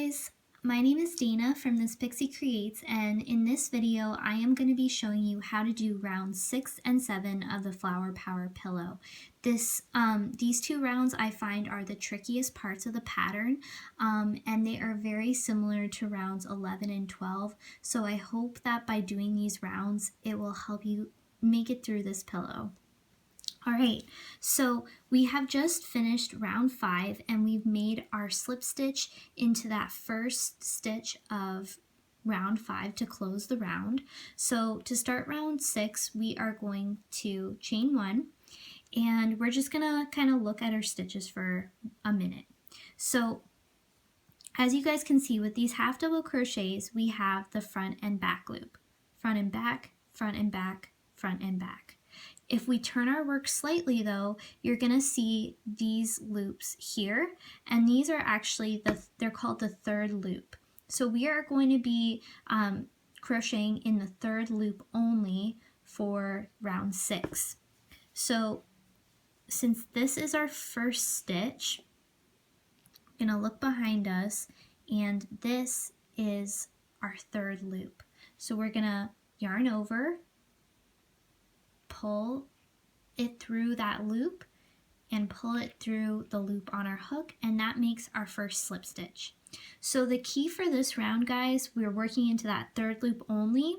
guys, my name is Dana from This Pixie Creates, and in this video I am going to be showing you how to do rounds 6 and 7 of the Flower Power Pillow. These two rounds I find are the trickiest parts of the pattern, and they are very similar to rounds 11 and 12, so I hope that by doing these rounds it will help you make it through this pillow. Alright, so we have just finished round 5 and we've made our slip stitch into that first stitch of round 5 to close the round. So to start round 6, we are going to chain 1 and we're just gonna kind of look at our stitches for a minute. So as you guys can see with these half double crochets, we have the front and back loop. Front and back, front and back, front and back. If we turn our work slightly though, you're gonna see these loops here, and these are actually, they're called the third loop. So we are going to be crocheting in the third loop only for round 6. So since this is our first stitch, I'm gonna look behind us, and this is our third loop. So we're gonna yarn over, pull it through that loop and pull it through the loop on our hook, and that makes our first slip stitch. So the key for this round, guys, we're working into that third loop only,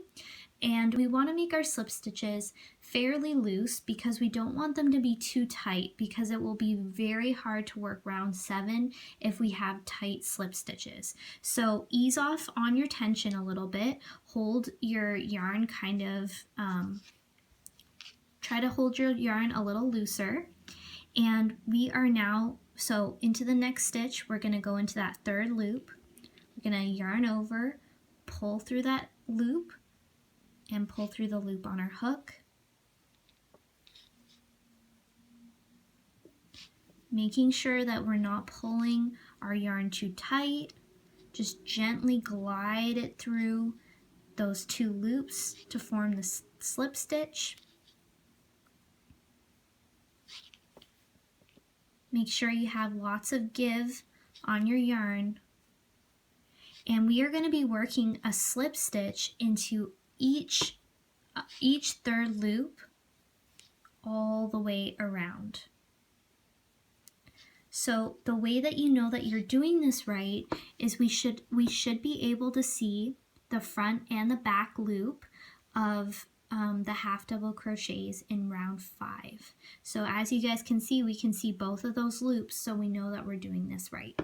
and we want to make our slip stitches fairly loose because we don't want them to be too tight, because it will be very hard to work round 7 if we have tight slip stitches. So ease off on your tension a little bit, hold your yarn kind of try to hold your yarn a little looser, and we are now, so into the next stitch, we're going to go into that third loop. We're going to yarn over, pull through that loop, and pull through the loop on our hook. Making sure that we're not pulling our yarn too tight, just gently glide it through those two loops to form the slip stitch. Make sure you have lots of give on your yarn. And we are going to be working a slip stitch into each third loop all the way around. So the way that you know that you're doing this right is we should be able to see the front and the back loop of the half double crochets in round 5. So as you guys can see, we can see both of those loops, so we know that we're doing this right.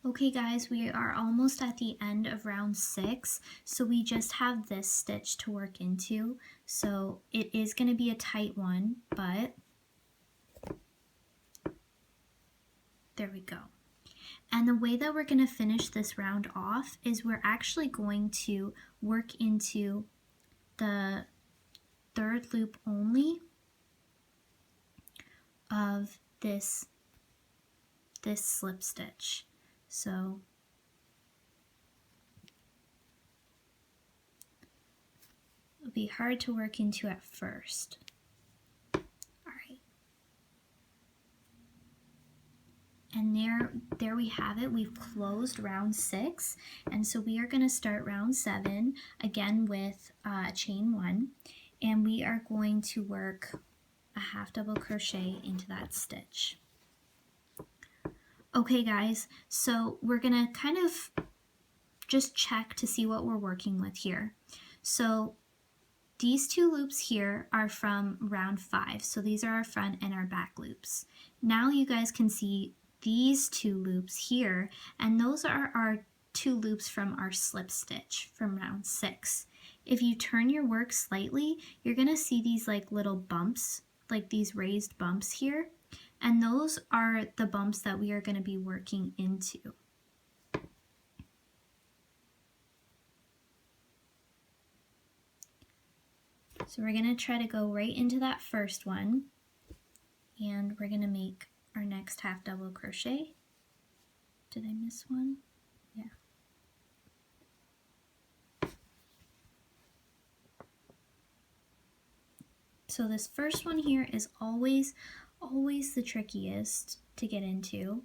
Okay guys, we are almost at the end of round 6, so we just have this stitch to work into. So it is going to be a tight one, but there we go. And the way that we're going to finish this round off is we're actually going to work into the third loop only of this slip stitch. So it'll be hard to work into at first. All right. And there we have it. We've closed round 6, and so we are going to start round 7 again with chain 1, and we are going to work a half double crochet into that stitch. Okay guys, so we're gonna kind of just check to see what we're working with here. So these two loops here are from round 5, so these are our front and our back loops. Now you guys can see these two loops here, and those are our 2 loops from our slip stitch from round 6. If you turn your work slightly, you're going to see these like little bumps, like these raised bumps here, and those are the bumps that we are going to be working into. So we're going to try to go right into that first one, and we're going to make our next half double crochet. Did I miss one? Yeah. So this first one here is always the trickiest to get into.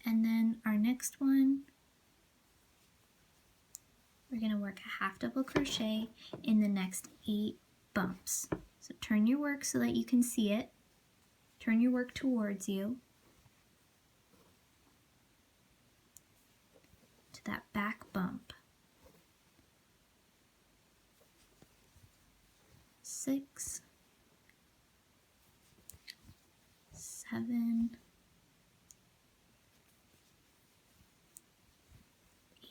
And then our next one, we're going to work a half double crochet in the next 8 bumps. So turn your work so that you can see it. Turn your work towards you to that back bump. 6, 7,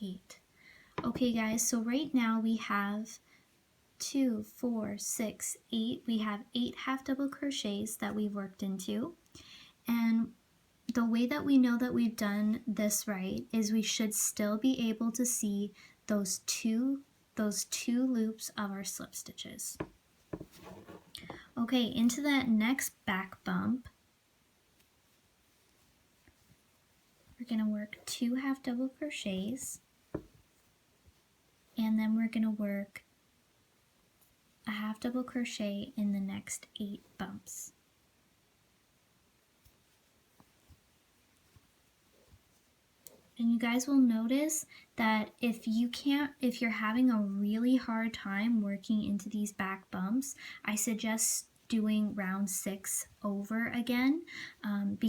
8. Okay guys, so right now we have 2, 4, 6, 8. We have 8 half double crochets that we've worked into. And the way that we know that we've done this right is we should still be able to see those two loops of our slip stitches. Okay, into that next back bump, we're going to work 2 half double crochets, and then we're going to work a half double crochet in the next 8 bumps. And you guys will notice that if you're having a really hard time working into these back bumps, I suggest doing round 6 over again and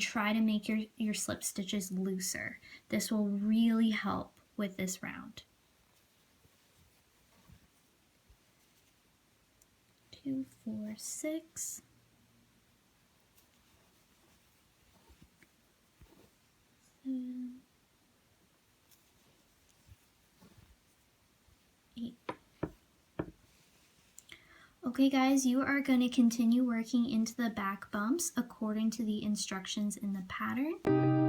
try to make your slip stitches looser. This will really help with this round. 2, 4, 6. 7, 8. Okay guys, you are going to continue working into the back bumps according to the instructions in the pattern.